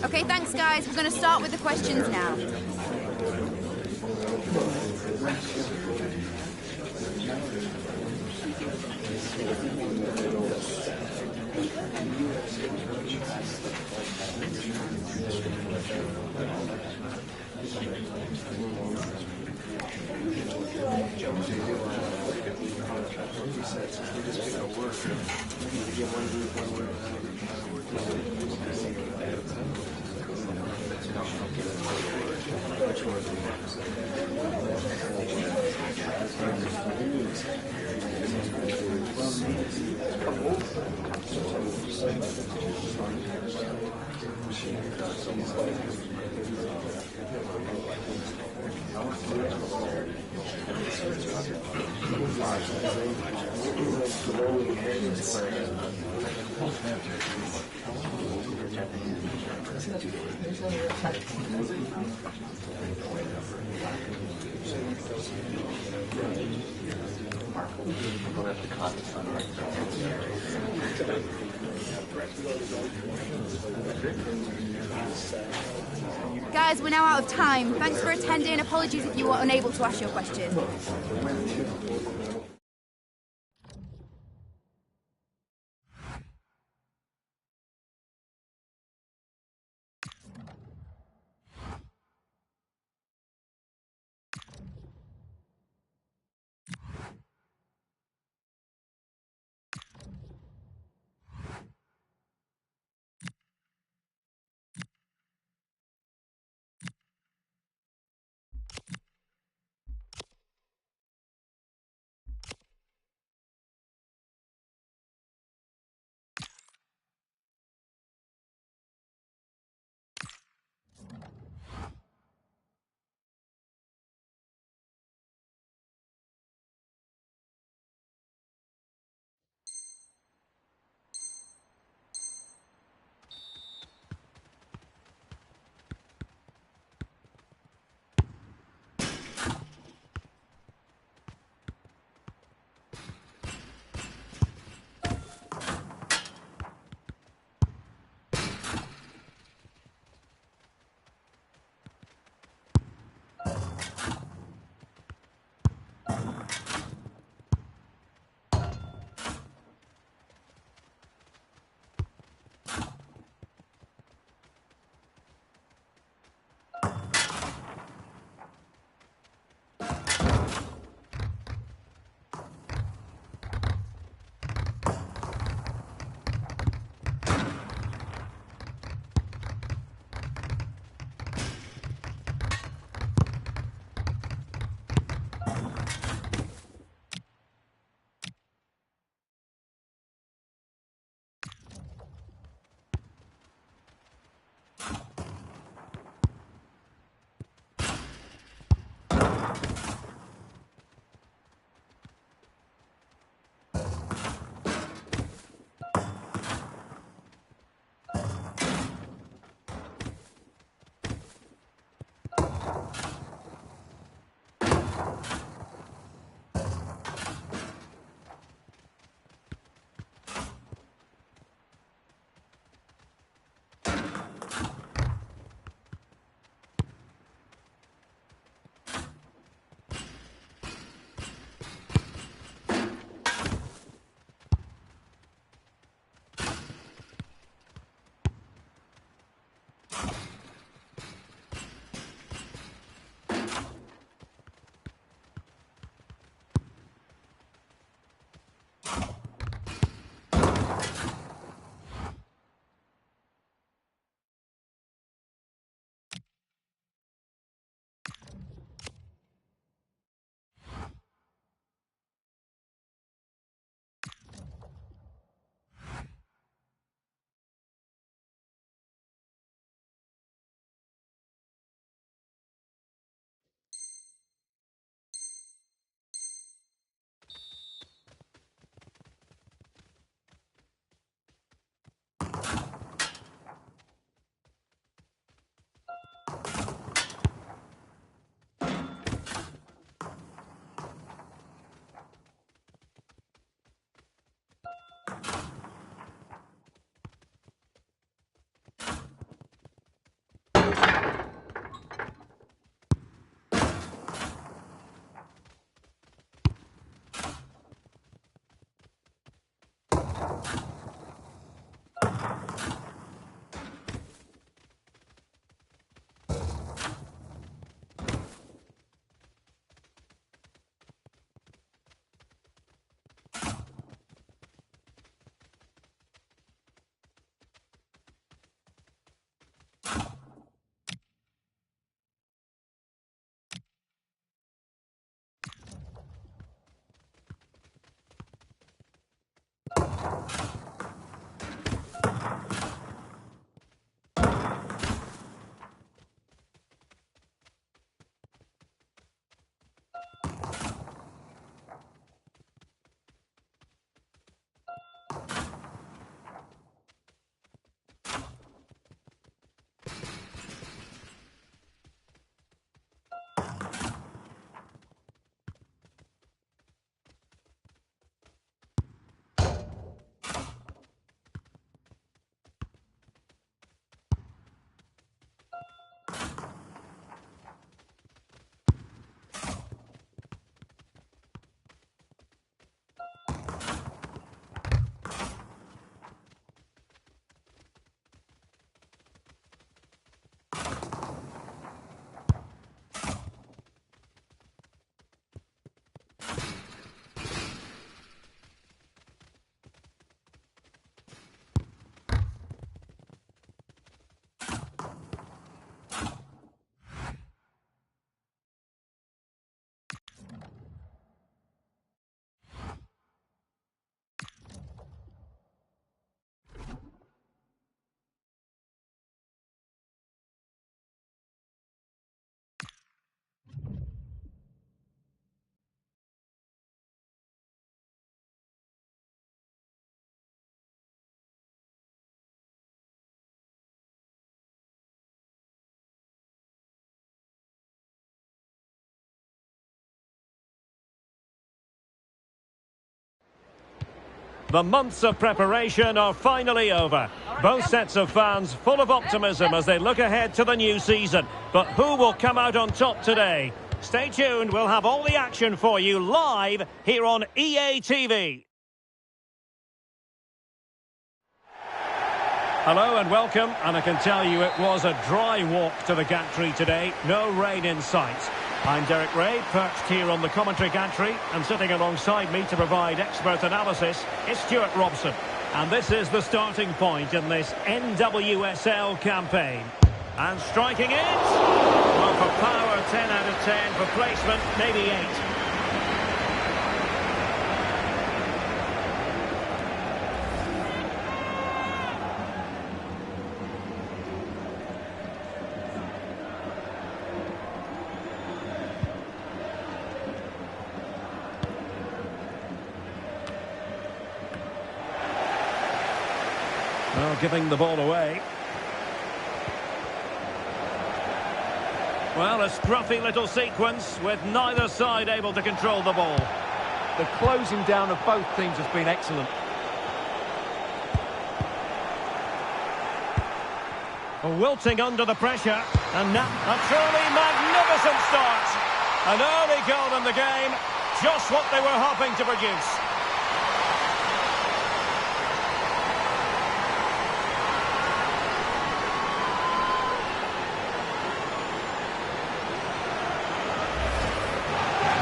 Okay, thanks guys. We're going to start with the questions now. Guys, we're now out of time. Thanks for attending. Apologies if you were unable to ask your question. The months of preparation are finally over. Both sets of fans full of optimism as they look ahead to the new season. But who will come out on top today? Stay tuned, we'll have all the action for you live here on EA TV. Hello and welcome, and I can tell you it was a dry walk to the gantry today. No rain in sight. I'm Derek Ray, perched here on the commentary gantry, and sitting alongside me to provide expert analysis is Stuart Robson. And this is the starting point in this NWSL campaign. And striking it! Well, for power, 10 out of 10. For placement, maybe 8. Well, giving the ball away. Well, a scruffy little sequence with neither side able to control the ball. The closing down of both teams has been excellent. Wilting under the pressure. And now a truly magnificent start. An early goal in the game. Just what they were hoping to produce.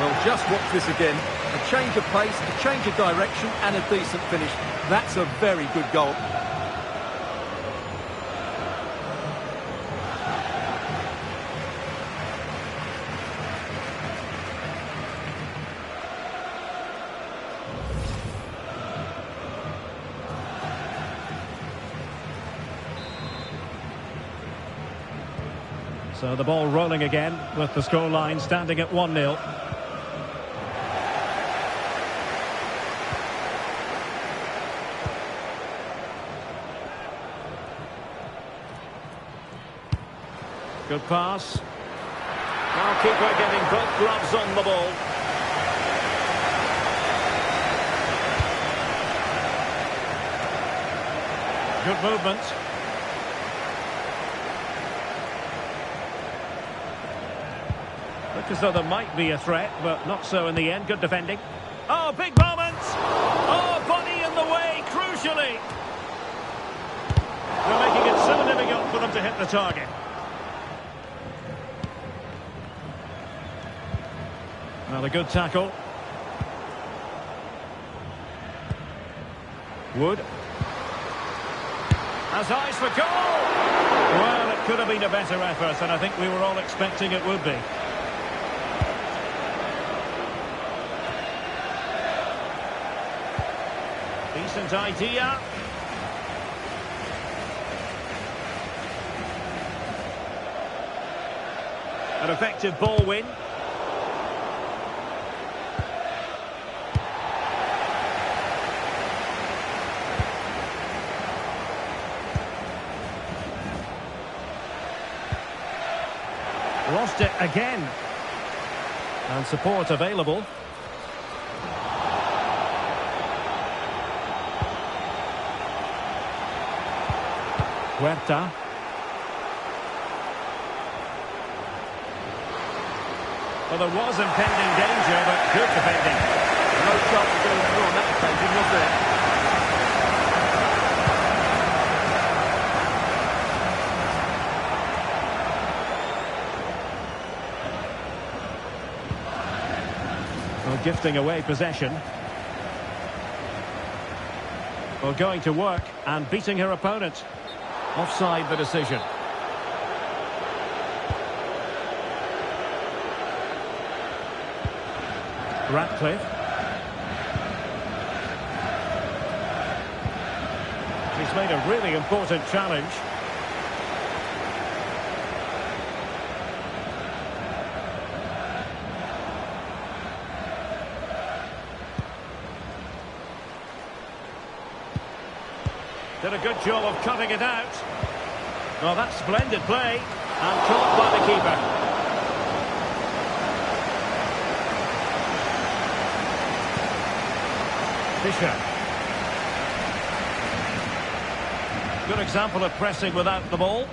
Well, just watch this again. A change of pace, a change of direction and a decent finish. That's a very good goal. So the ball rolling again with the scoreline standing at 1-0. Good pass. Now keeper getting both gloves on the ball. Good movement. Look as though there might be a threat, but not so in the end. Good defending. Oh, big moment! Oh, body in the way, crucial. crucially. They're making it so difficult for them to hit the target. Another good tackle. Wood. Has eyes for goal! Well, it could have been a better effort, and I think we were all expecting it would be. Decent idea. An effective ball win. Lost it again. And support available. Huerta. Well, there was impending danger, but good defending. No chance of going through on that occasion, was there? Well, gifting away possession. Well, going to work and beating her opponent. Offside the decision. Ratcliffe. She's made a really important challenge. Did a good job of cutting it out. Well, that's splendid play. And caught by the keeper. Fisher. Good example of pressing without the ball.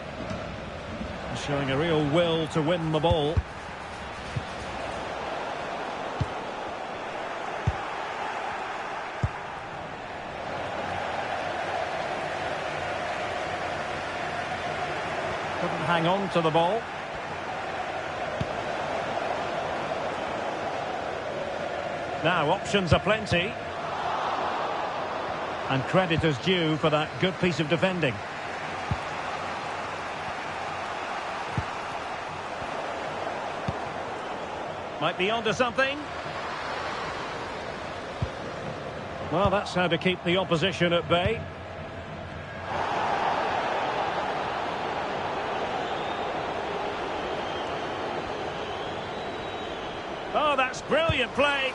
Showing a real will to win the ball. Couldn't hang on to the ball. Now options are plenty. And credit is due for that good piece of defending. Might be onto something. Well, that's how to keep the opposition at bay. Oh, that's brilliant play.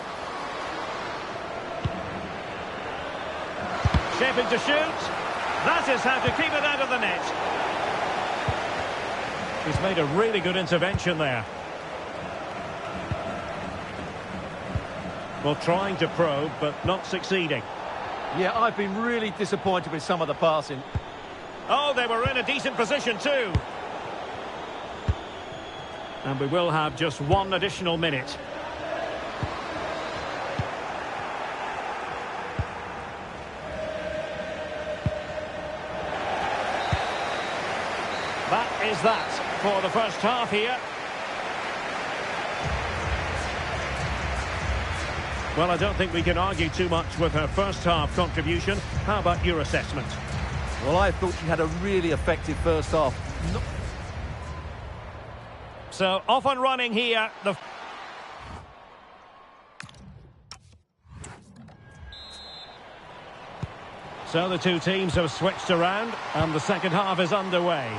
Shaping to shoot. That is how to keep it out of the net. He's made a really good intervention there. Well, trying to probe, but not succeeding. Yeah, I've been really disappointed with some of the passing. Oh, they were in a decent position too. And we will have just one additional minute. That is that for the first half here. Well, I don't think we can argue too much with her first half contribution. How about your assessment? Well, I thought she had a really effective first half. So, off and running here. So the two teams have switched around and the second half is underway.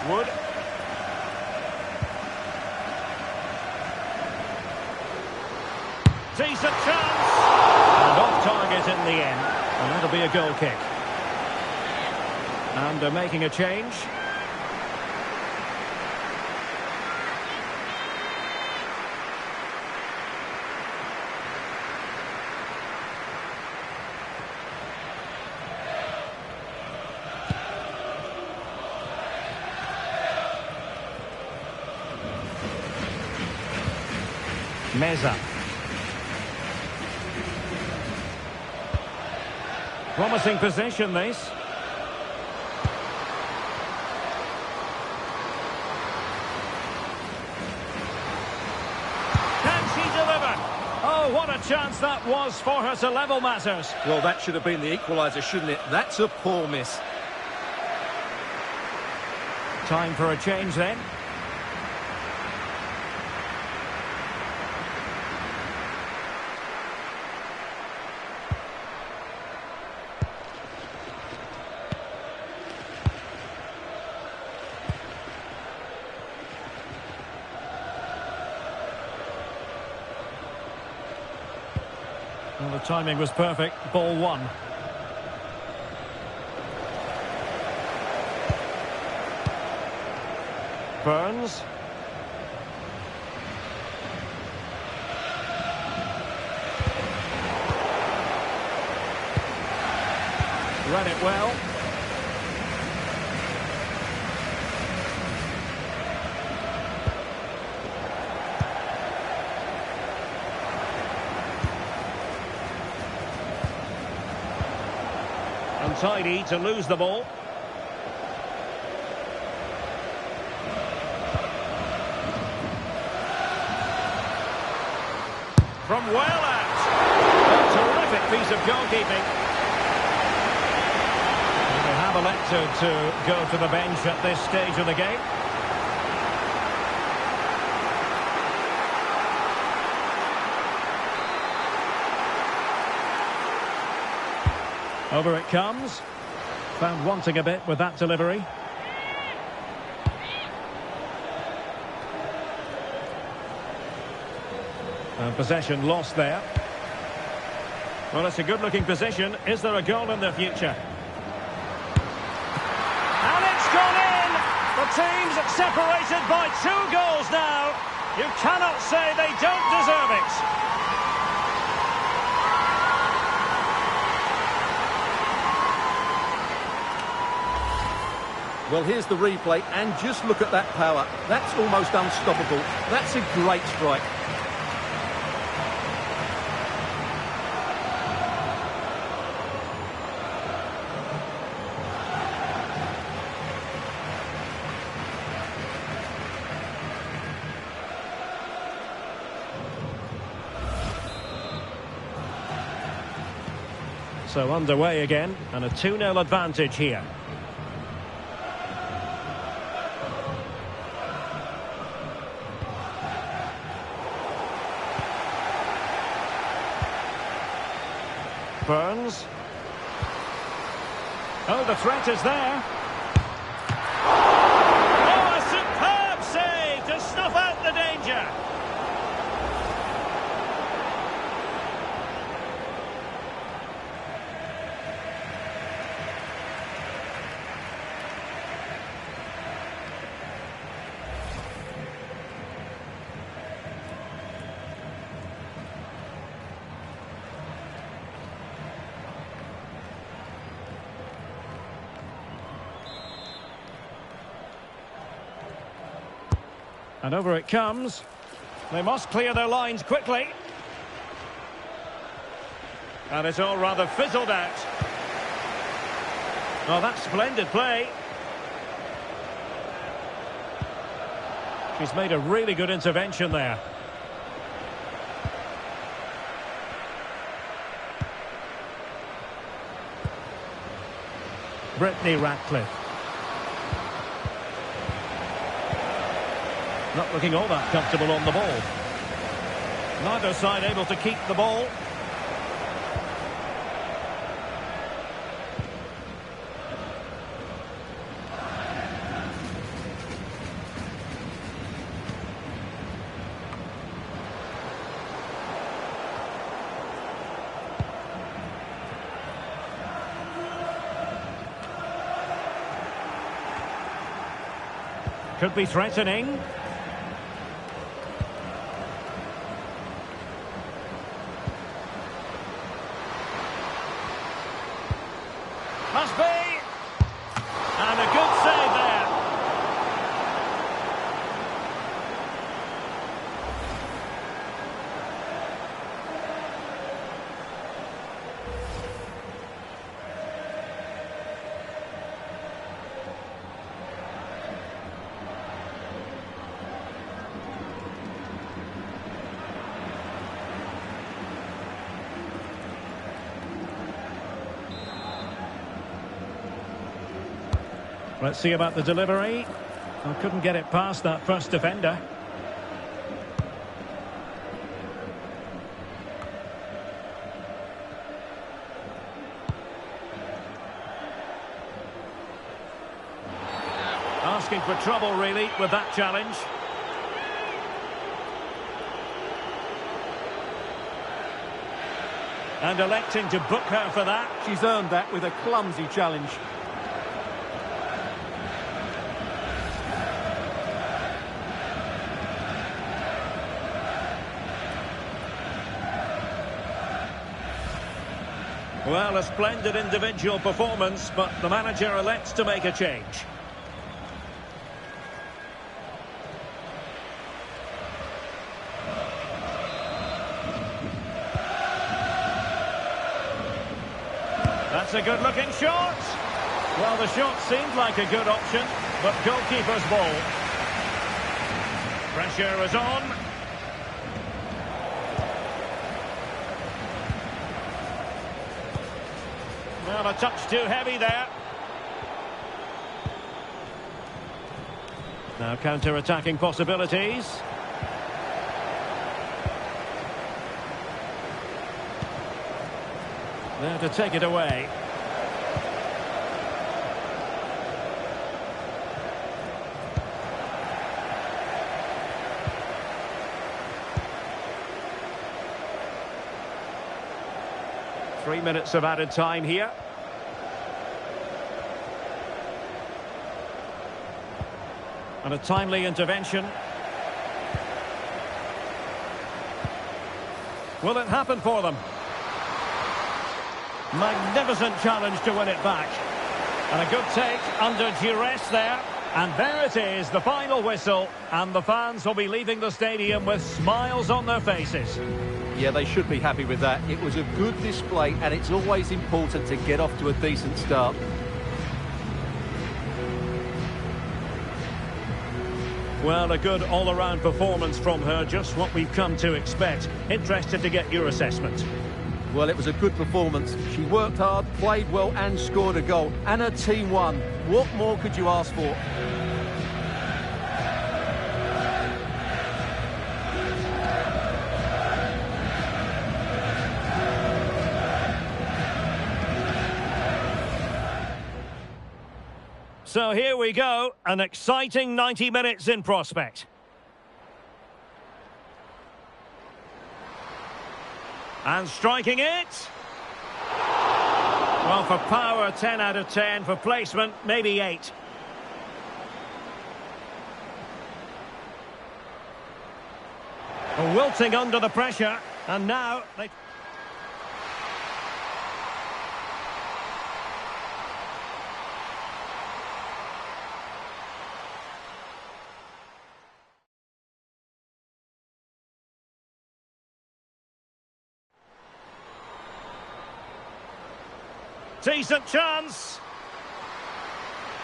Wood. Decent chance. And off target in the end. And that'll be a goal kick. And they're making a change. Meza. Promising position, this. Can she deliver? Oh, what a chance that was for her to level matters. Well, that should have been the equaliser, shouldn't it? That's a poor miss. Time for a change then. Well, the timing was perfect. Ball one. Burns. Read it well. Untidy to lose the ball. From well out. A terrific piece of goalkeeping. And they have elected to go to the bench at this stage of the game. Over it comes. Found wanting a bit with that delivery. And possession lost there. Well, it's a good-looking position. Is there a goal in the future? And it's gone in! The team's separated by 2 goals now. You cannot say they don't deserve it. Well, here's the replay, and just look at that power. That's almost unstoppable. That's a great strike. So underway again, and a 2-0 advantage here. Burns. Oh, the threat is there. Oh, a superb save to snuff out the danger. And over it comes. They must clear their lines quickly. And it's all rather fizzled out. Oh, that's splendid play. She's made a really good intervention there. Brittany Ratcliffe. Not looking all that comfortable on the ball. Neither side able to keep the ball. Could be threatening. Must be. And a good save there. Let's see about the delivery. I couldn't get it past that first defender. Asking for trouble, really, with that challenge. And electing to book her for that. She's earned that with a clumsy challenge. Well, a splendid individual performance, but the manager elects to make a change. That's a good-looking shot. Well, the shot seemed like a good option, but goalkeeper's ball. Pressure is on. Well, a touch too heavy there. Now counter-attacking possibilities. There to take it away. Three minutes of added time here. And a timely intervention. Will it happen for them? Magnificent challenge to win it back. And a good take under duress there. And there it is, the final whistle. And the fans will be leaving the stadium with smiles on their faces. Yeah, they should be happy with that. It was a good display, and it's always important to get off to a decent start. Well, a good all-around performance from her, just what we've come to expect. Interested to get your assessment. Well, it was a good performance. She worked hard, played well and scored a goal. And her team won. What more could you ask for? So here we go, an exciting 90 minutes in prospect. And striking it. Well, for power, 10 out of 10. For placement, maybe 8. Wilting under the pressure. And now they... Decent chance.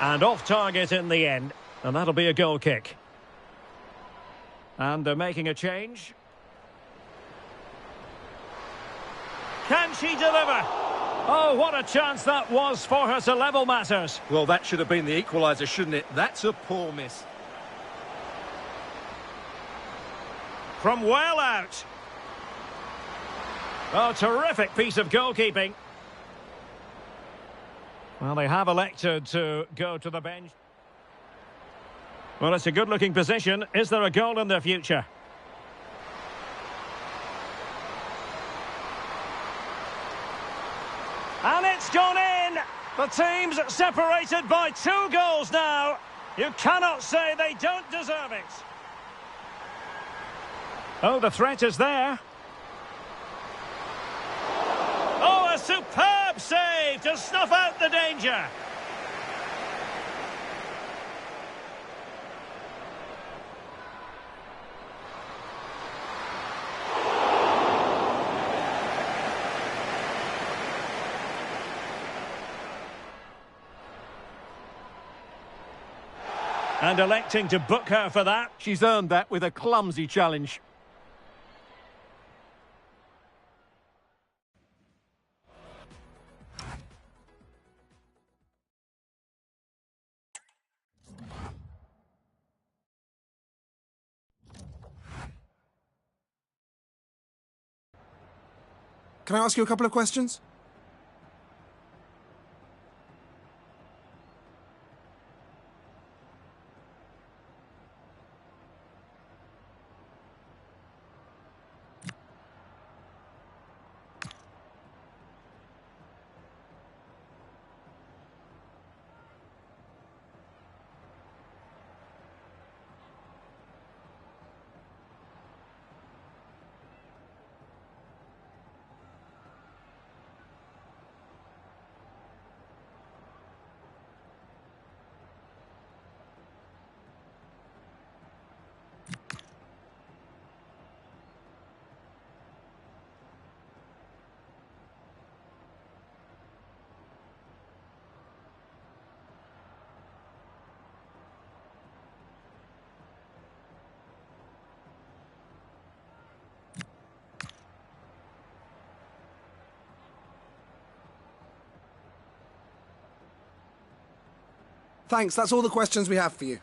And off target in the end. And that'll be a goal kick. And they're making a change. Can she deliver? Oh, what a chance that was for her to level matters. Well, that should have been the equaliser, shouldn't it? That's a poor miss. From well out. Oh, terrific piece of goalkeeping. Well, they have elected to go to the bench. Well, it's a good-looking position. Is there a goal in their future? And it's gone in! The team's separated by 2 goals now. You cannot say they don't deserve it. Oh, the threat is there. Oh, a superb save to snuff out the danger. And electing to book her for that. She's earned that with a clumsy challenge. Can I ask you a couple of questions? Thanks, that's all the questions we have for you.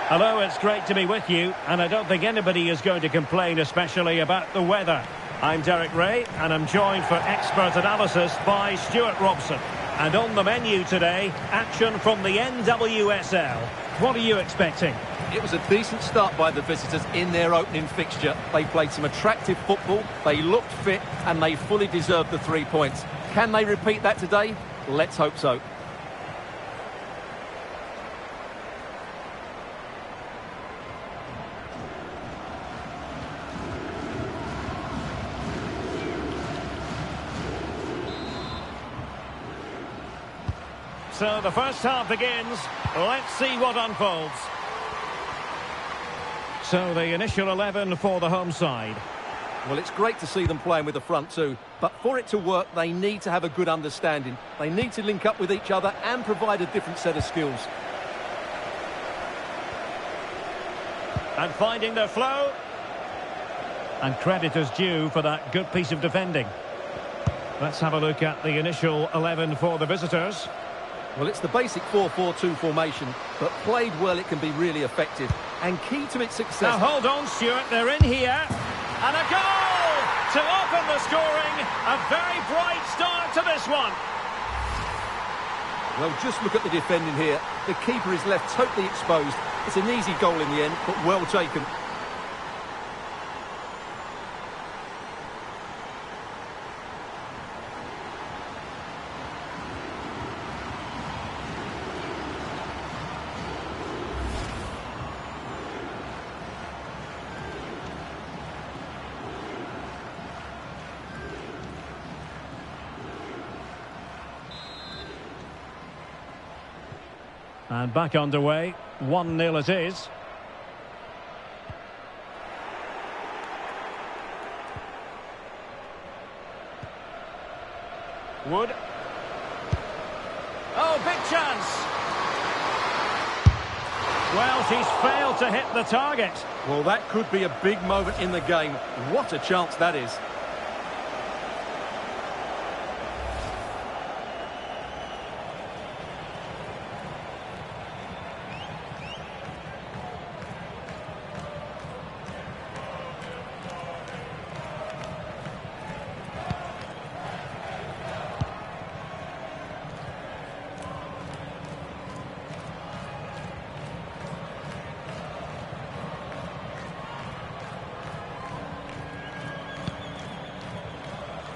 Hello, it's great to be with you, and I don't think anybody is going to complain, especially about the weather. I'm Derek Ray, and I'm joined for expert analysis by Stuart Robson. And on the menu today, action from the NWSL. What are you expecting? It was a decent start by the visitors in their opening fixture. They played some attractive football, they looked fit, and they fully deserved the 3 points. Can they repeat that today? Let's hope so. So the first half begins. Let's see what unfolds. So the initial 11 for the home side. Well, it's great to see them playing with the front two, but for it to work, they need to have a good understanding. They need to link up with each other and provide a different set of skills. And finding their flow. And credit is due for that good piece of defending. Let's have a look at the initial 11 for the visitors. Well, it's the basic 4-4-2 formation, but played well it can be really effective. And key to its success... Now hold on, Stuart, they're in here. And a goal to open the scoring. A very bright start to this one. Well, just look at the defending here. The keeper is left totally exposed. It's an easy goal in the end, but well taken. And back underway, 1-0 it is. Wood. Oh, big chance. Well, she's failed to hit the target. Well, that could be a big moment in the game. What a chance that is.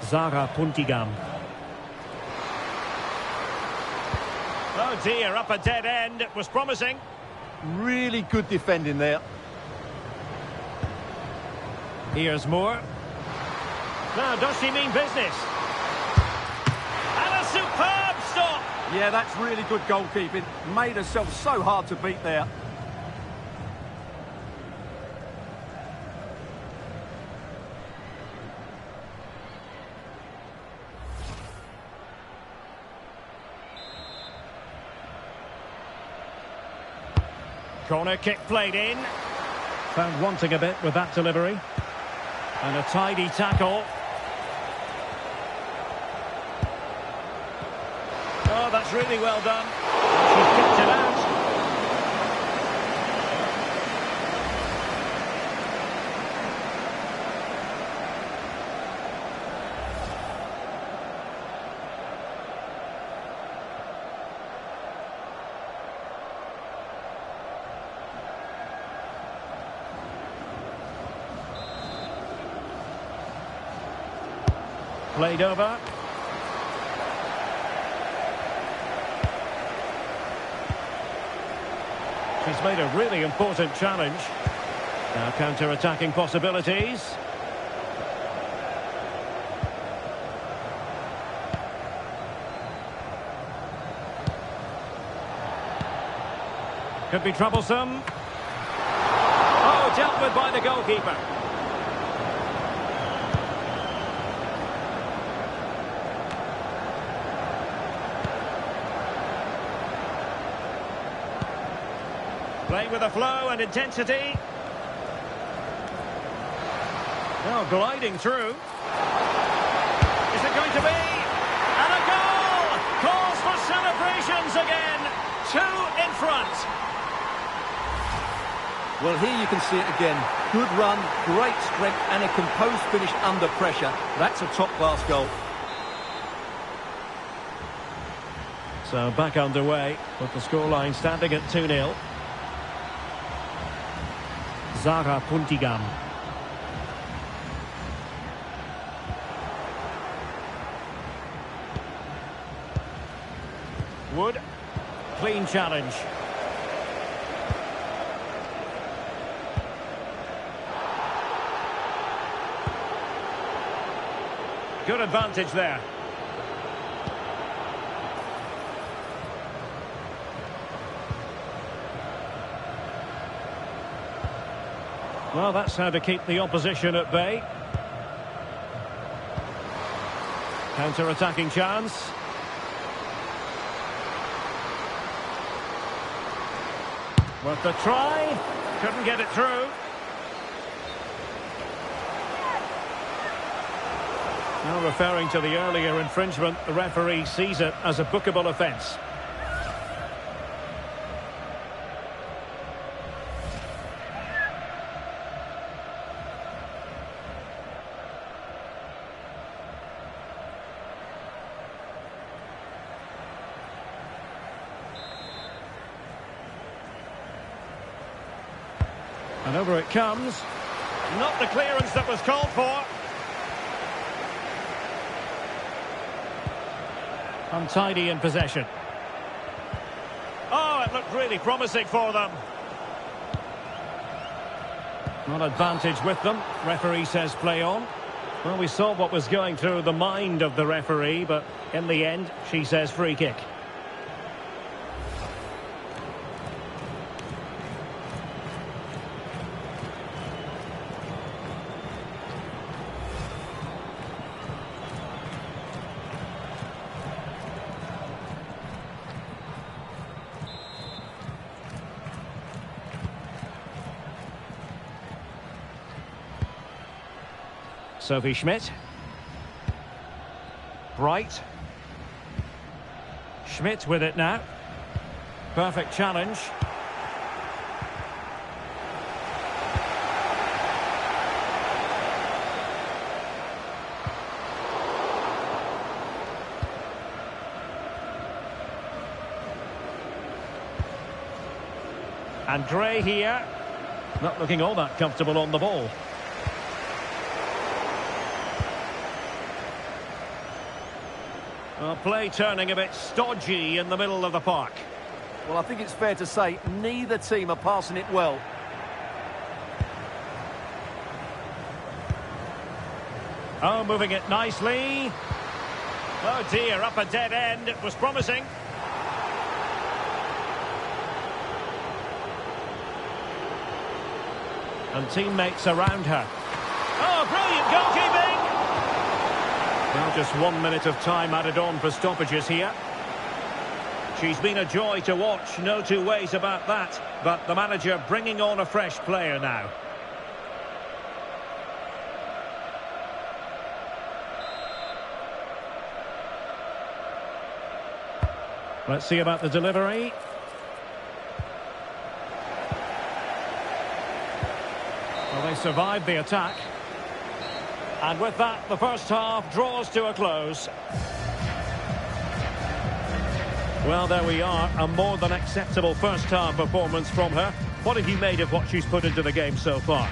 Zara Puntigam. Oh dear, up a dead end. It was promising. Really good defending there. Here's more. Now, does she mean business? And a superb stop. Yeah, that's really good goalkeeping. Made herself so hard to beat there. Corner kick played in. Found wanting a bit with that delivery. And a tidy tackle. Oh, that's really well done. She's kicked it out. Played over. She's made a really important challenge. Now counter-attacking possibilities. Could be troublesome. Oh, dealt with by the goalkeeper. Playing with a flow and intensity. Now gliding through. Is it going to be? And a goal! Calls for celebrations again. 2 in front. Well, here you can see it again. Good run, great strength, and a composed finish under pressure. That's a top-class goal. So back underway with the scoreline standing at 2-0. Zara Puntigam. Wood. Clean challenge. Good advantage there. Well, that's how to keep the opposition at bay. Counter-attacking chance. Worth the try. Couldn't get it through. Now referring to the earlier infringement, the referee sees it as a bookable offence. And over it comes. Not the clearance that was called for. Untidy in possession. Oh, it looked really promising for them. Not advantage with them. Referee says play on. Well, we saw what was going through the mind of the referee, but in the end, she says free kick. Sophie Schmidt. Bright. Schmidt with it now. Perfect challenge. And Gray here. Not looking all that comfortable on the ball. Well, play turning a bit stodgy in the middle of the park. Well, I think it's fair to say neither team are passing it well. Oh, moving it nicely. Oh dear, up a dead end. It was promising. And teammates around her. Oh, brilliant goalkeeping! Well, just 1 minute of time added on for stoppages here. She's been a joy to watch, no two ways about that. But the manager bringing on a fresh player now. Let's see about the delivery. Well, they survived the attack. And with that, the first half draws to a close. Well, there we are. A more than acceptable first half performance from her. What have you made of what she's put into the game so far?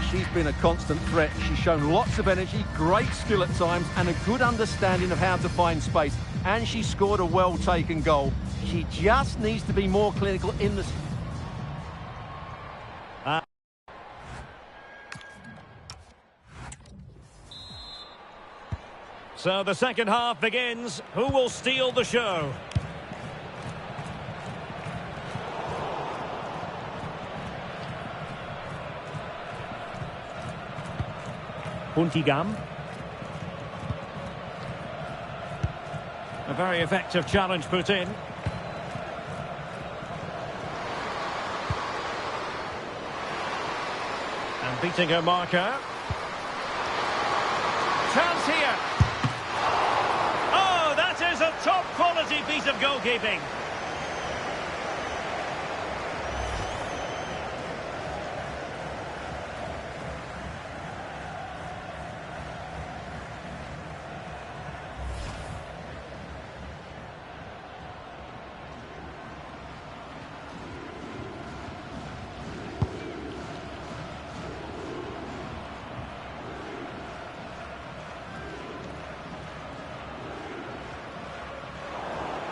She's been a constant threat. She's shown lots of energy, great skill at times, and a good understanding of how to find space. And she scored a well-taken goal. She just needs to be more clinical in the... So the second half begins. Who will steal the show? Puntigam. A very effective challenge put in. And beating her marker. Chance here. Oh, that is a top quality piece of goalkeeping.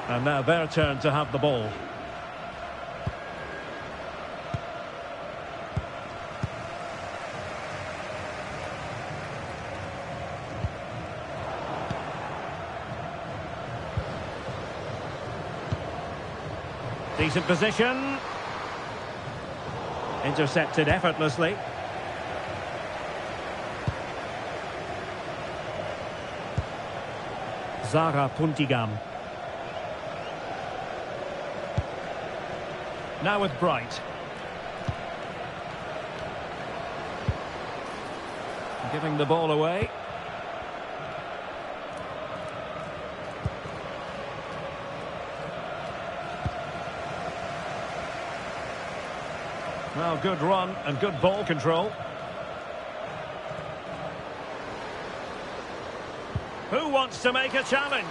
And now their turn to have the ball. Decent position. Intercepted effortlessly. Zara Puntigam. Now with Bright. Giving the ball away. Well, good run and good ball control. Who wants to make a challenge?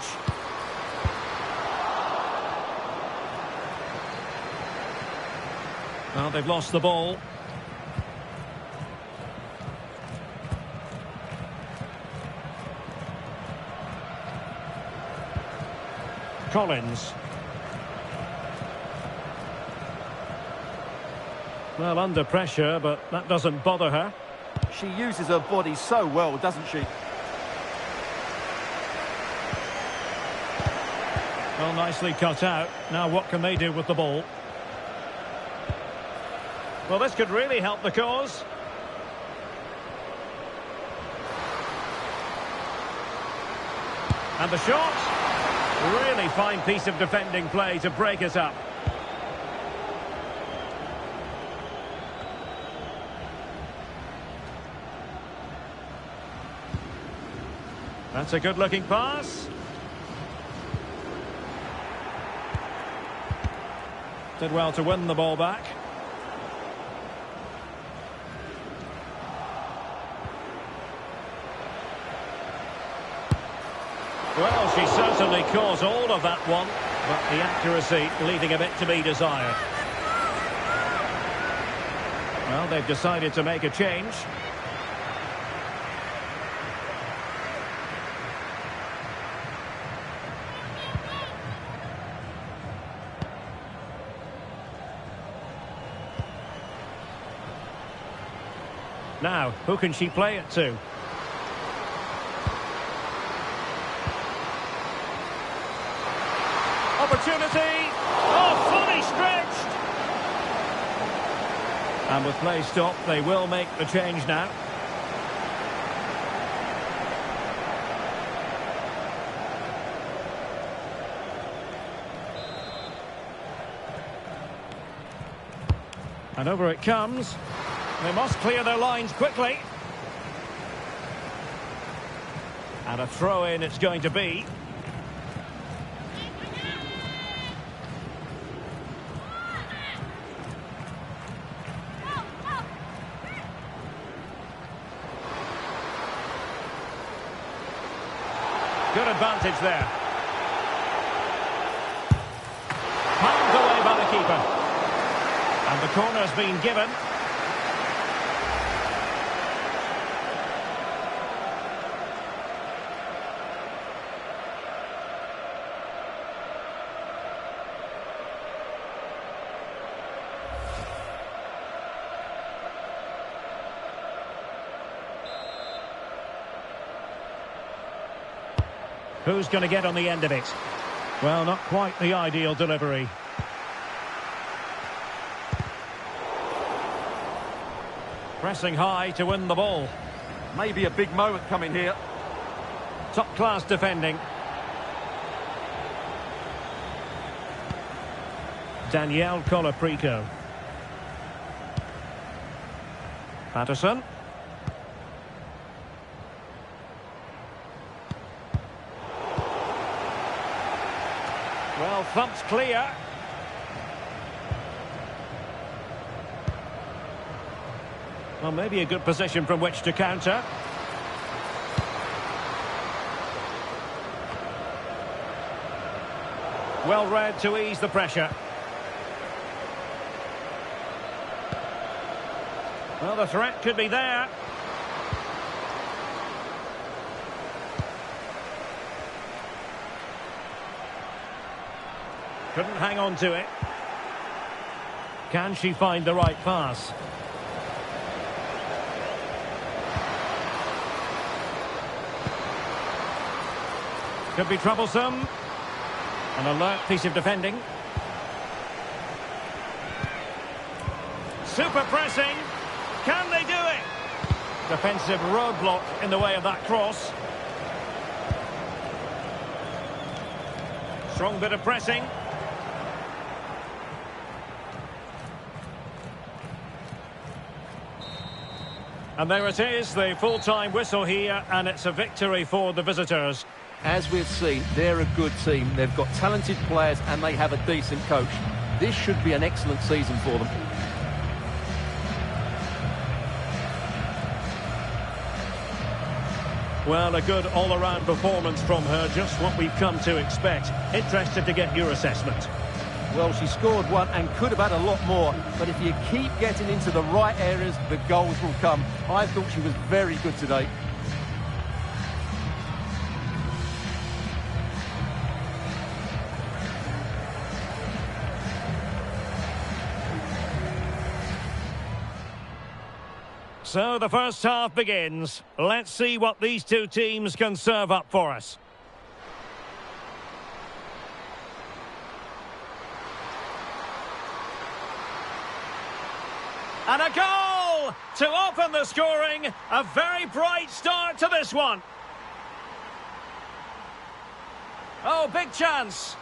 Well, they've lost the ball. Collins. Well, under pressure, but that doesn't bother her. She uses her body so well, doesn't she? Well, nicely cut out. Now what can they do with the ball? Well, this could really help the cause. And the shot. Really fine piece of defending play to break us up. That's a good-looking pass. Did well to win the ball back. Well, she certainly caused all of that one, but the accuracy leaving a bit to be desired. Well, they've decided to make a change. Now, who can she play it to? Opportunity. Oh, fully stretched. And with play stopped, they will make the change now. And over it comes. They must clear their lines quickly. And a throw-in it's going to be. Good advantage there. Palmed away by the keeper. And the corner's been given. Who's going to get on the end of it? Well, not quite the ideal delivery. Pressing high to win the ball. Maybe a big moment coming here. Top-class defending. Danielle Colaprico. Patterson. Well, thumped clear. Well, maybe a good position from which to counter. Well read to ease the pressure. Well, the threat could be there. Couldn't hang on to it. Can she find the right pass? Could be troublesome. An alert piece of defending. Super pressing. Can they do it? Defensive roadblock in the way of that cross. Strong bit of pressing. And there it is, the full-time whistle here, and it's a victory for the visitors. As we've seen, they're a good team. They've got talented players and they have a decent coach. This should be an excellent season for them. Well, a good all-around performance from her, just what we've come to expect. Interested to get your assessment. Well, she scored one and could have had a lot more, but if you keep getting into the right areas, the goals will come. I thought she was very good today. So the first half begins. Let's see what these two teams can serve up for us. And a goal to open the scoring. A very bright start to this one. Oh, big chance.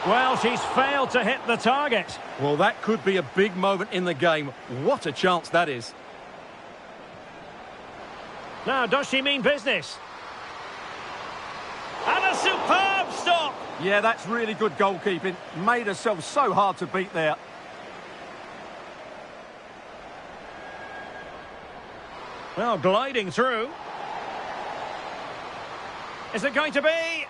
Well, she's failed to hit the target. Well, that could be a big moment in the game. What a chance that is. Now, does she mean business? And a superb stop. Yeah, that's really good goalkeeping. Made herself so hard to beat there. Well, gliding through. Is it going to be?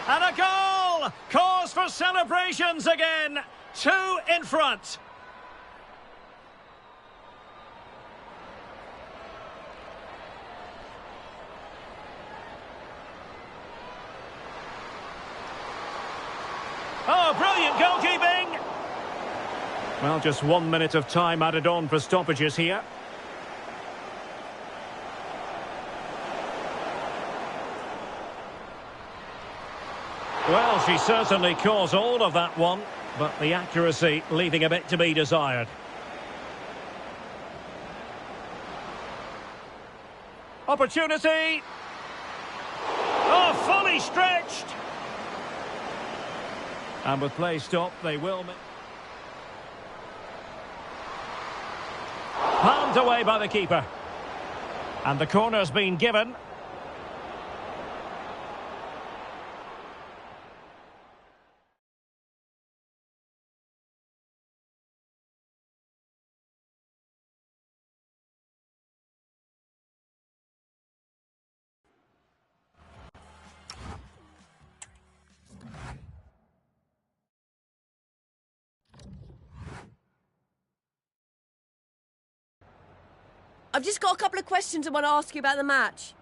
And a goal! Cause for celebrations again. 2 in front. Oh, brilliant goalkeeping! Well, just 1 minute of time added on for stoppages here. Well, she certainly caused all of that one, but the accuracy leaving a bit to be desired. Opportunity! Oh, fully stretched! And with play stopped, they will make... Palmed away by the keeper. And the corner's been given. I've just got a couple of questions I want to ask you about the match.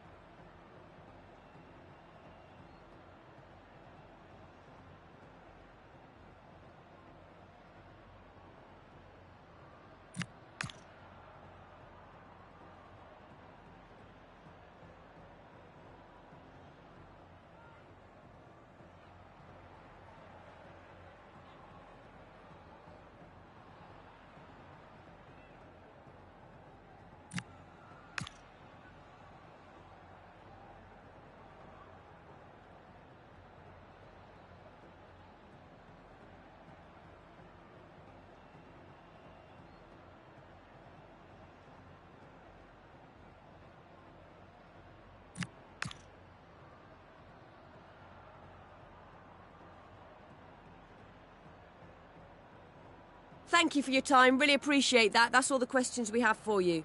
Thank you for your time. Really appreciate that. That's all the questions we have for you.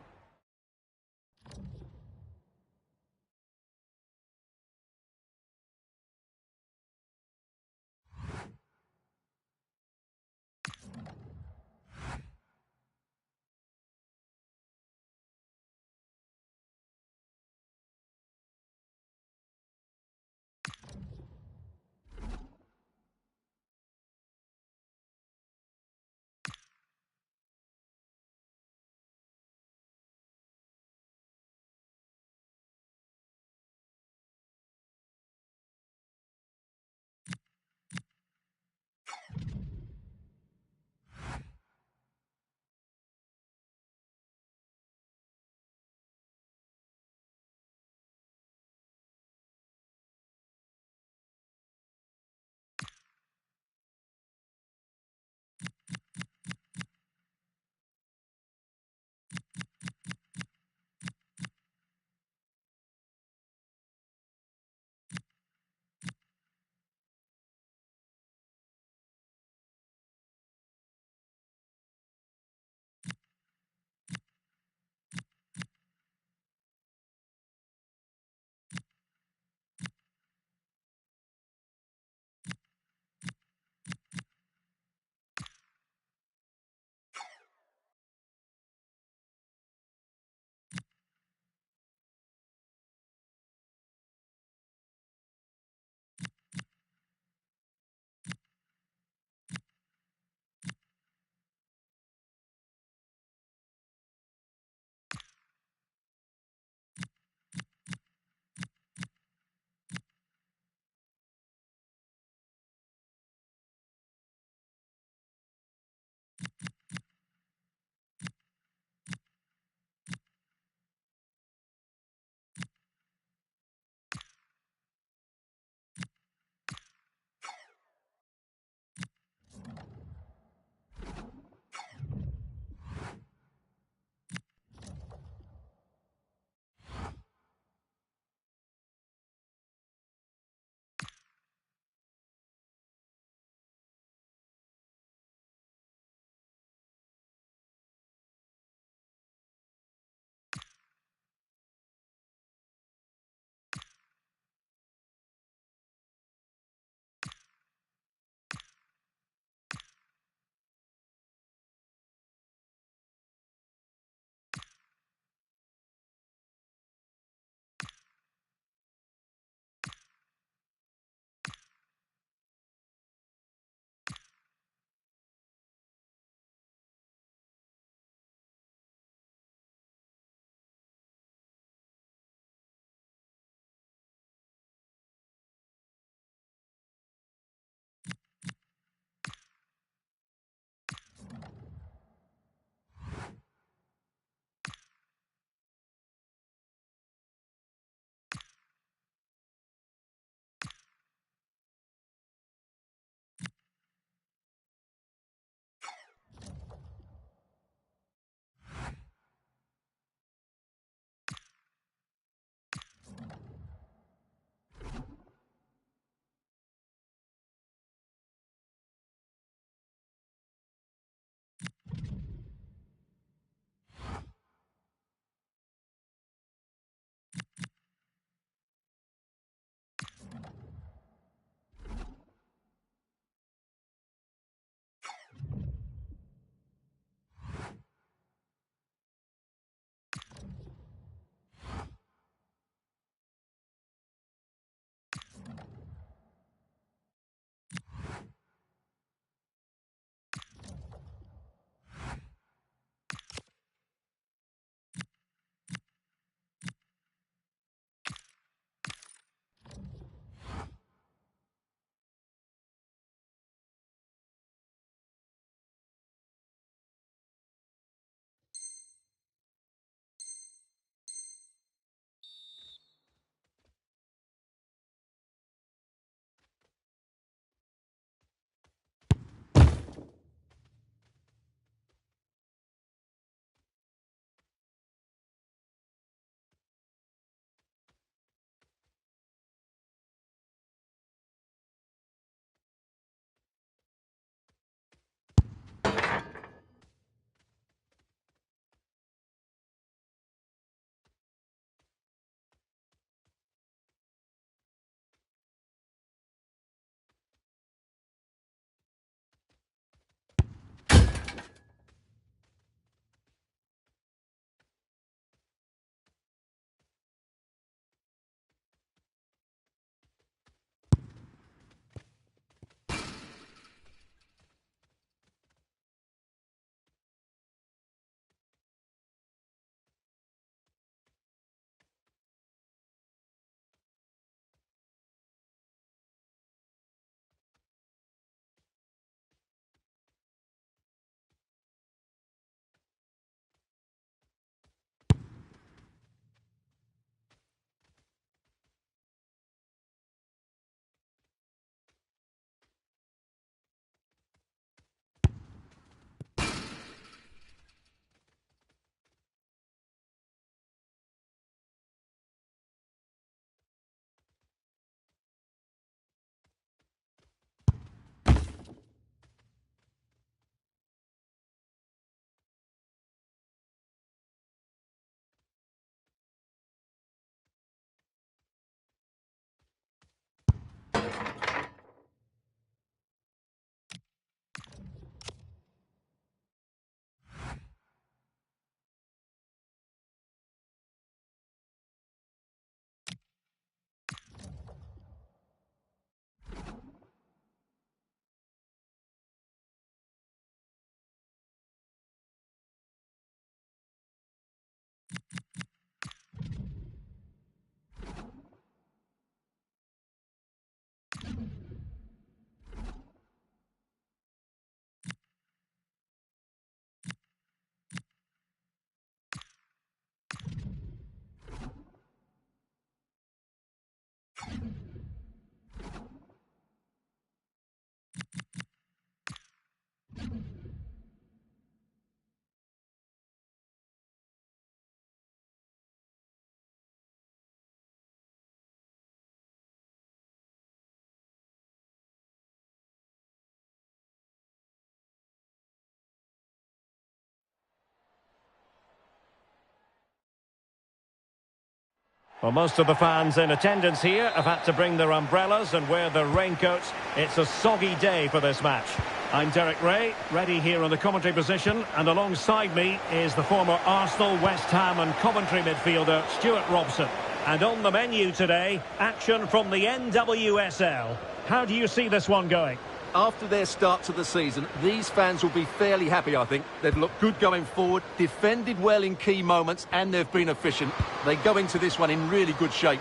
Well, most of the fans in attendance here have had to bring their umbrellas and wear their raincoats. It's a soggy day for this match. I'm Derek Ray, ready here on the commentary position, and alongside me is the former Arsenal, West Ham and Coventry midfielder Stuart Robson. And on the menu today, action from the NWSL. How do you see this one going? After their start to the season, these fans will be fairly happy, I think. They've looked good going forward, defended well in key moments, and they've been efficient. They go into this one in really good shape.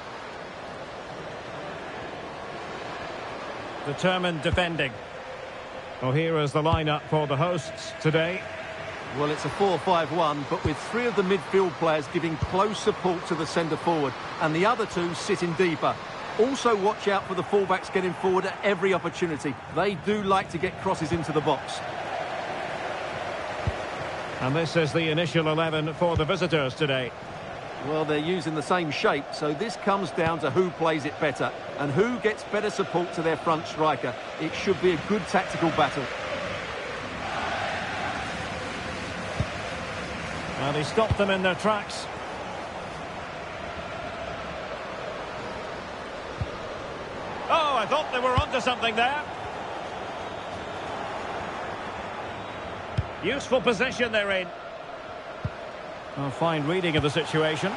Determined defending. Well, here is the lineup for the hosts today. Well, it's a 4-5-1, but with three of the midfield players giving close support to the centre forward, and the other two sitting deeper. Also watch out for the fullbacks getting forward at every opportunity. They do like to get crosses into the box. And this is the initial 11 for the visitors today. Well, they're using the same shape, so this comes down to who plays it better and who gets better support to their front striker. It should be a good tactical battle. And he stopped them in their tracks. Oh, I thought they were onto something there. Useful position they're in. Oh, fine reading of the situation.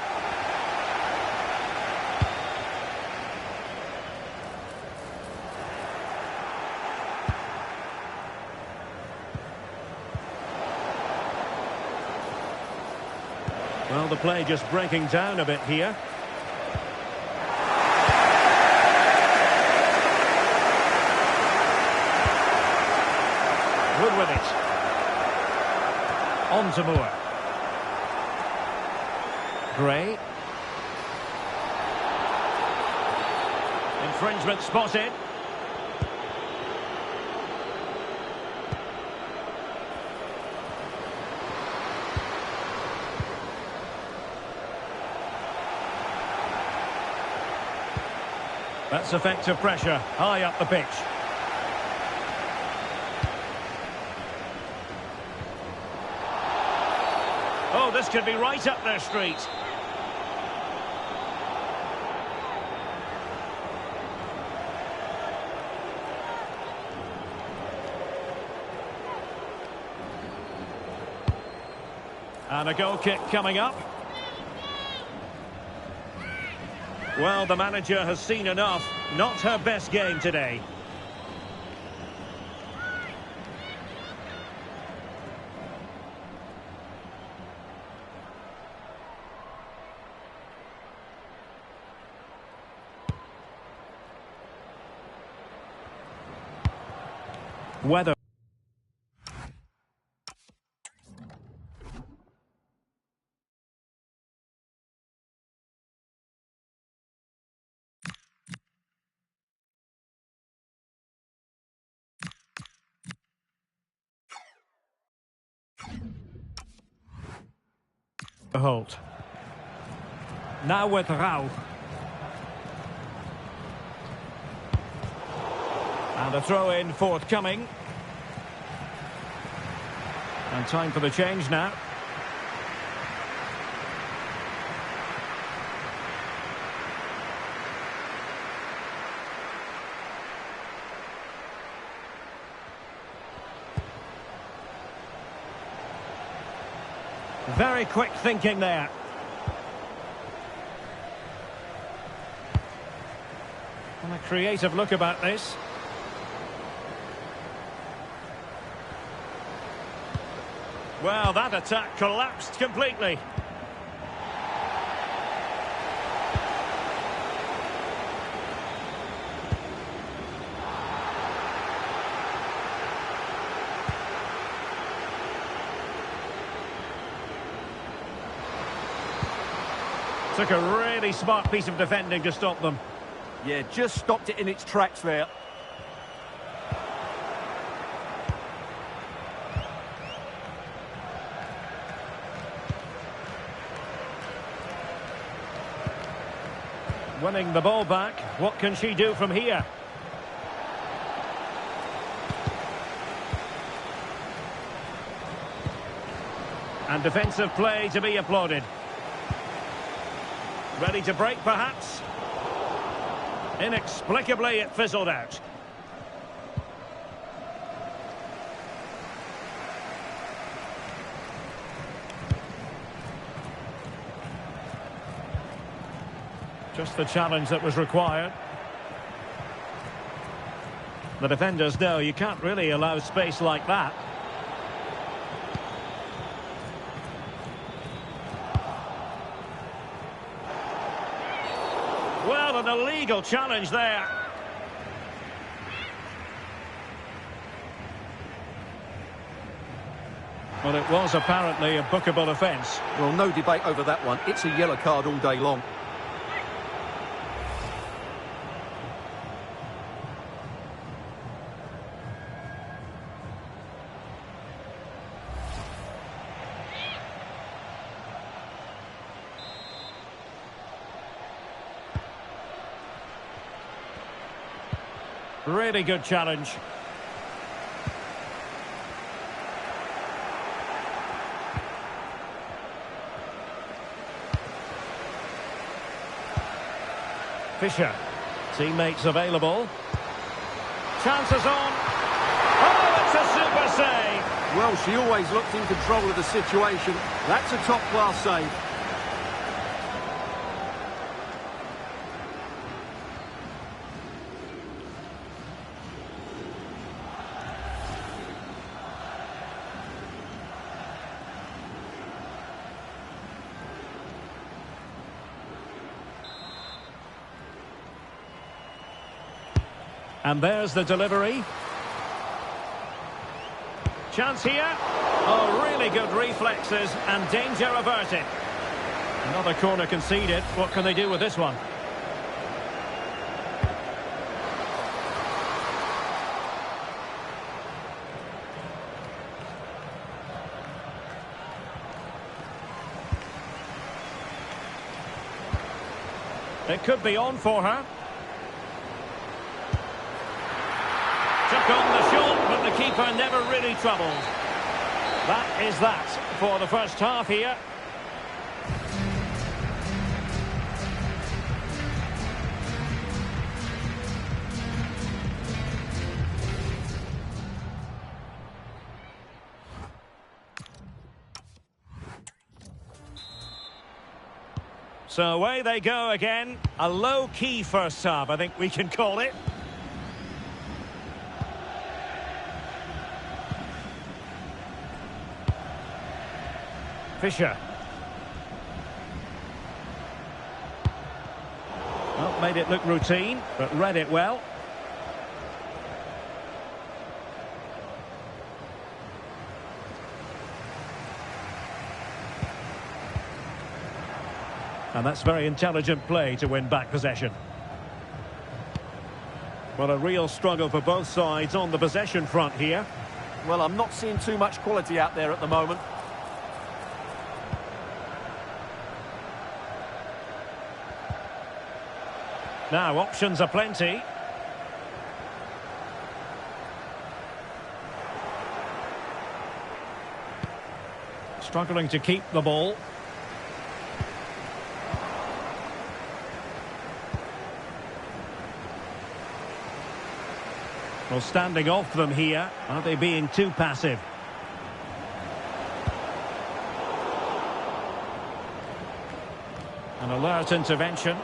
Well, the play just breaking down a bit here. Good with it. On to Moore. Gray. Infringement spotted. That's effective pressure, high up the pitch. Oh, this could be right up their street. And a goal kick coming up. Well, the manager has seen enough. Not her best game today. Weather. Holt. Now with Rauch. And a throw-in forthcoming. And time for the change now. Very quick thinking there. And a creative look about this. Well, that attack collapsed completely. Took a really smart piece of defending to stop them. Yeah, just stopped it in its tracks there. Winning the ball back. What can she do from here? And defensive play to be applauded. Ready to break, perhaps? Inexplicably, it fizzled out. Just the challenge that was required. The defenders know you can't really allow space like that. Well, an illegal challenge there. Well, it was apparently a bookable offence. Well, no debate over that one. It's a yellow card all day long. Really good challenge. Fisher. Teammates available. Chances on. Oh, it's a super save. Well, she always looked in control of the situation. That's a top-class save. And there's the delivery. Chance here. Oh, really good reflexes and danger averted. Another corner conceded. What can they do with this one? It could be on for her. Took on the shot, but the keeper never really troubled. That is that for the first half here. So away they go again. A low-key first half, I think we can call it. Fisher. Well, made it look routine, but read it well. And that's very intelligent play to win back possession. Well, a real struggle for both sides on the possession front here. Well, I'm not seeing too much quality out there at the moment. Now, options are plenty. Struggling to keep the ball. Well, standing off them here. Are they being too passive? An alert intervention.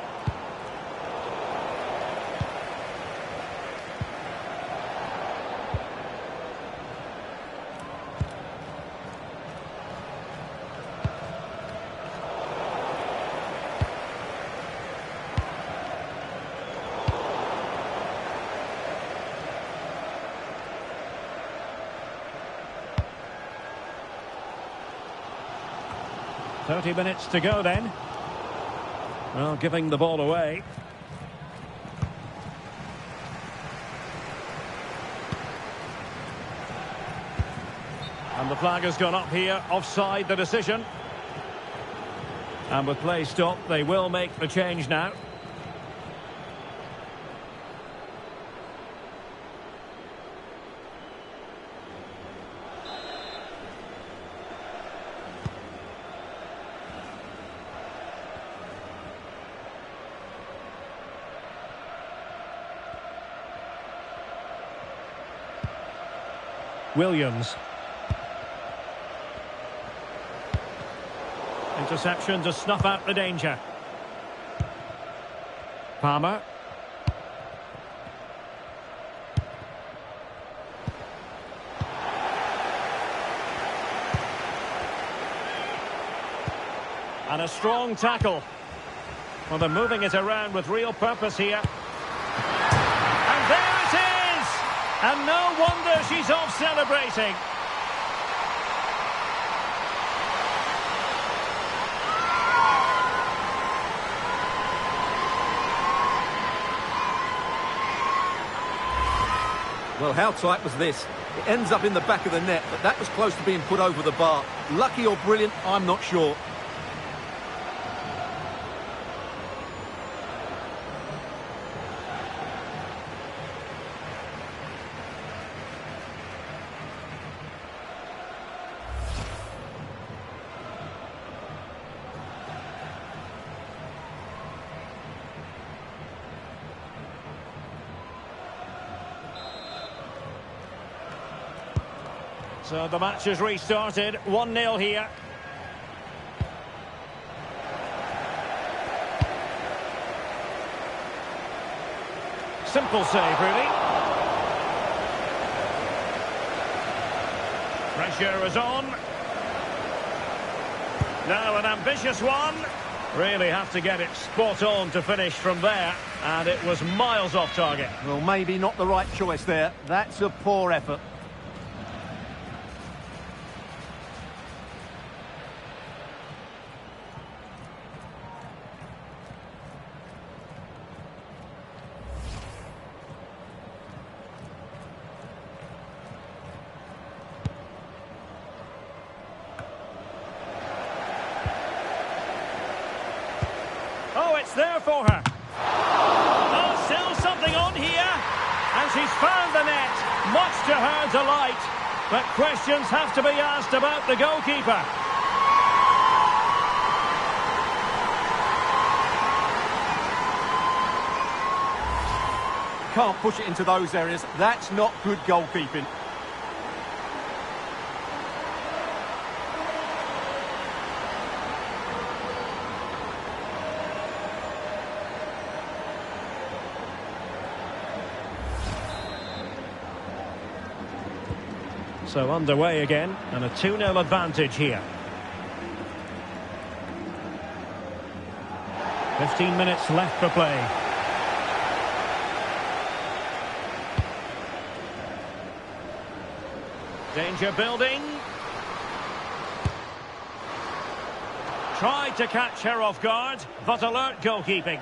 "30 minutes to go then." Well, giving the ball away. And the flag has gone up here. Offside the decision. And with play stopped, they will make the change now. Williams. Interception to snuff out the danger. Palmer. And a strong tackle. Well, they're moving it around with real purpose here. And there it is! And no wonder she's off celebrating. Well, how tight was this? It ends up in the back of the net, but that was close to being put over the bar. Lucky or brilliant, I'm not sure. So the match has restarted, 1-0 here. Simple save, really. Pressure is on. Now an ambitious one. Really have to get it spot on to finish from there. And it was miles off target. Well, maybe not the right choice there. That's a poor effort. Oh, it's there for her. Oh, still something on here. And she's found the net, much to her delight. But questions have to be asked about the goalkeeper. Can't push it into those areas. That's not good goalkeeping. So underway again, and a 2-0 advantage here. 15 minutes left for play. Danger building. Tried to catch her off guard, but alert goalkeeping.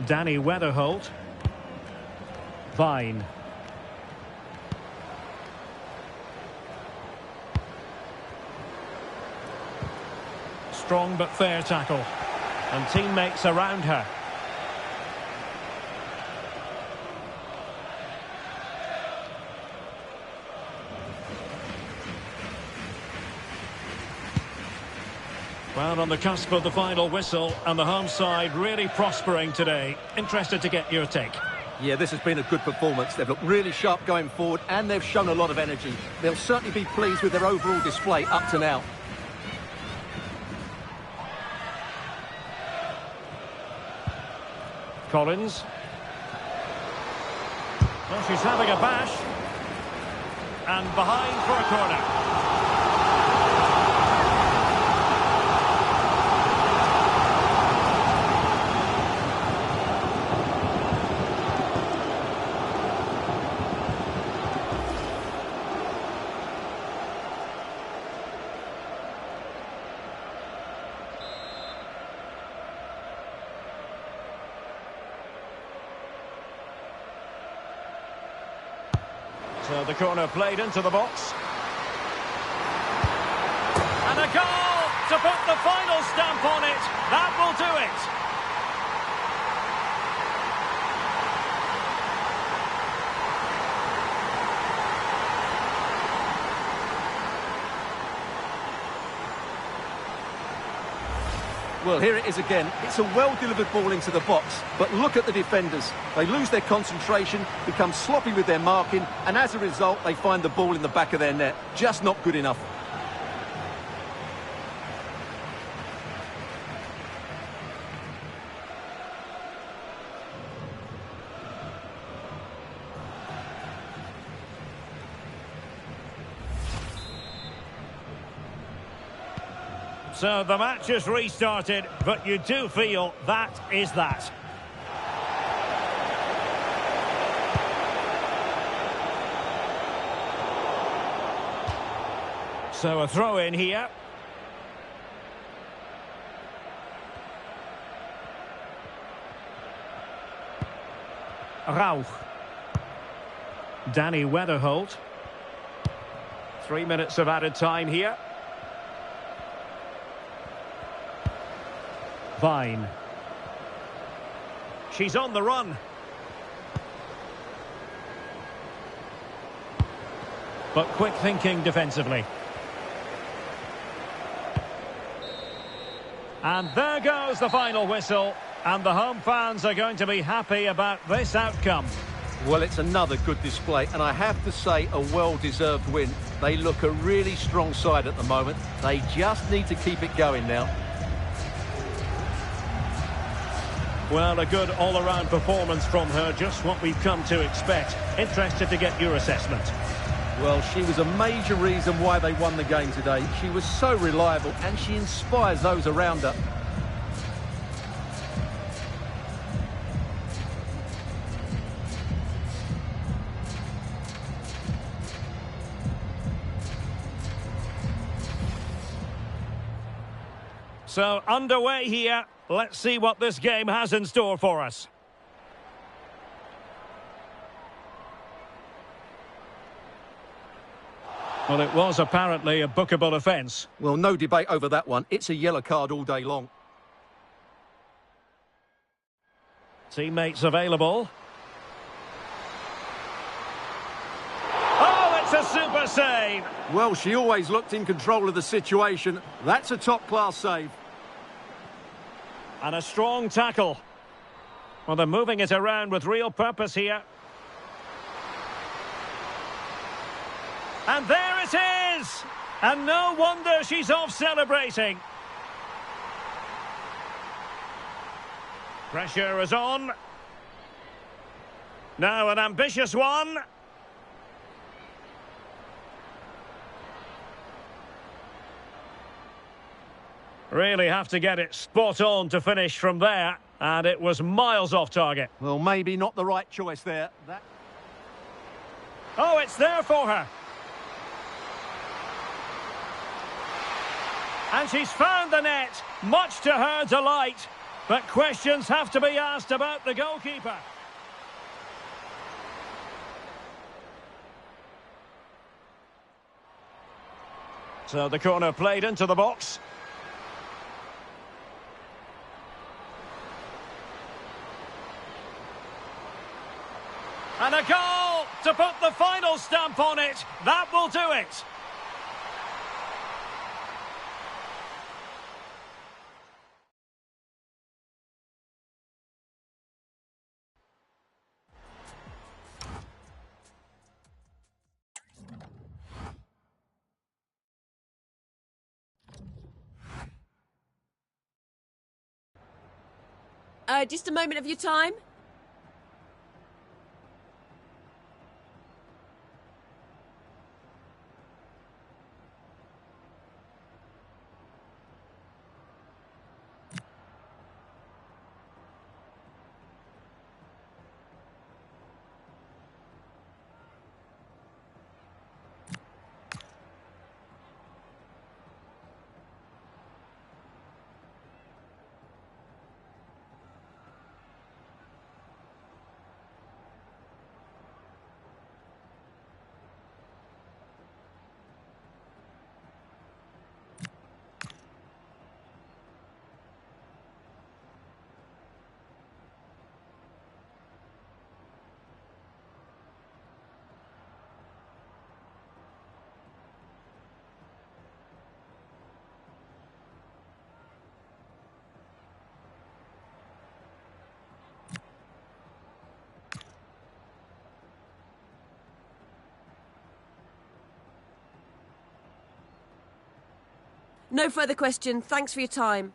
Danny Weatherholt. Vine. Strong but fair tackle. And teammates around her. Well, on the cusp of the final whistle, and the home side really prospering today. Interested to get your take. Yeah, this has been a good performance. They've looked really sharp going forward, and they've shown a lot of energy. They'll certainly be pleased with their overall display up to now. Collins. Well, she's having a bash. And behind for a corner. So the corner played into the box. And a goal to put the final stamp on it. That will do it. Well, here it is again. It's a well-delivered ball into the box, but look at the defenders. They lose their concentration, become sloppy with their marking, and as a result, they find the ball in the back of their net. Just not good enough. So the match has restarted, but you do feel that is that. So a throw in here. Rauch. Danny Weatherholt. 3 minutes of added time here. Vine. She's on the run. But quick thinking defensively. And there goes the final whistle. And the home fans are going to be happy about this outcome. Well, it's another good display, and I have to say a well-deserved win. They look a really strong side at the moment. They just need to keep it going now. Well, a good all-around performance from her, just what we've come to expect. Interested to get your assessment. Well, she was a major reason why they won the game today. She was so reliable, and she inspires those around her. So, underway here. Let's see what this game has in store for us. Well, it was apparently a bookable offence. Well, no debate over that one. It's a yellow card all day long. Teammates available. Oh, it's a super save! Well, she always looked in control of the situation. That's a top-class save. And a strong tackle. Well, they're moving it around with real purpose here. And there it is! And no wonder she's off celebrating. Pressure is on. Now an ambitious one. Really have to get it spot on to finish from there. And it was miles off target. Well, maybe not the right choice there. Oh, it's there for her. And she's found the net, much to her delight. But questions have to be asked about the goalkeeper. So the corner played into the box. And a goal to put the final stamp on it. That will do it. Just a moment of your time. No further questions. Thanks for your time.